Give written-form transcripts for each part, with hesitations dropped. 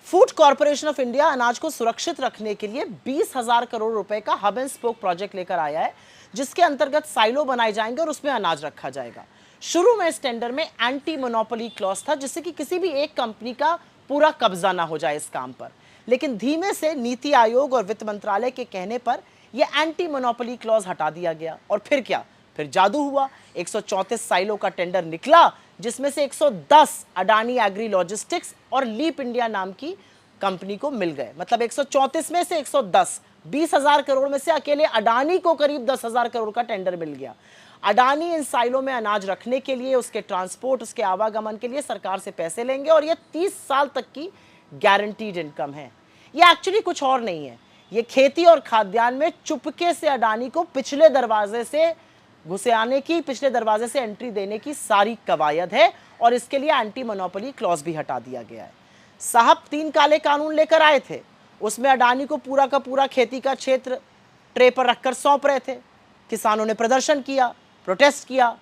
Food corporation of India अनाज को सुरक्षित रखने के लिए 20,000 करोड़ रुपए का हब एंड स्पोक प्रोजेक्ट लेकर आया है, जिसके अंतर्गत साइलो बनाए जाएंगे और उसमें अनाज रखा जाएगा। शुरू में इस टेंडर में एंटी मोनोपोली क्लॉज था, जिससे कि किसी भी एक कंपनी का पूरा कब्जा ना हो जाए इस काम पर। लेकिन धीमे से नीति आयोग और वित्त मंत्रालय के कहने पर यह एंटी मोनोपोली क्लॉज हटा दिया गया। और फिर क्या, फिर जादू हुआ। 134 साइलो का टेंडर निकला, जिसमें से 110 अडानी एग्री लॉजिस्टिक्स और लीप इंडिया नाम की कंपनी को मिल गए। मतलब 134 में से 110, 20,000 करोड़ में से अकेले अडानी को करीब 10,000 करोड़ का टेंडर मिल गया। अडानी इन साइलो में अनाज रखने के लिए, उसके ट्रांसपोर्ट, उसके आवागमन के लिए सरकार से पैसे लेंगे और यह 30 साल तक की गारंटीड इनकम है। यह एक्चुअली कुछ और नहीं है, यह खेती और खाद्यान्न में चुपके से अडानी को पिछले दरवाजे से घुसे आने की, पिछले दरवाजे से एंट्री देने की सारी कवायद है। और इसके लिए एंटी मोनोपोली क्लॉज भी हटा दिया गया है। साहब 3 काले कानून लेकर आए थे, उसमें अडानी को पूरा का पूरा खेती का क्षेत्र ट्रे पर रखकर सौंप रहे थे। किसानों ने प्रदर्शन किया, प्रोटेस्ट किया,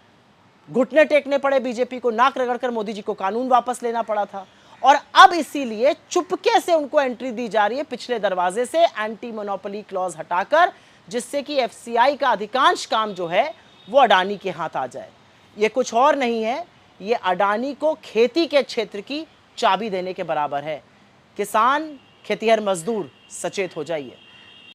घुटने टेकने पड़े बीजेपी को, नाक रगड़कर मोदी जी को कानून वापस लेना पड़ा था। और अब इसीलिए चुपके से उनको एंट्री दी जा रही है पिछले दरवाजे से, एंटी मोनोपोली क्लॉज हटाकर, जिससे कि एफसीआई का अधिकांश काम जो है वो अडानी के हाथ आ जाए। ये कुछ और नहीं है, ये अडानी को खेती के क्षेत्र की चाबी देने के बराबर है। किसान, खेतीहर मजदूर, सचेत हो जाइए।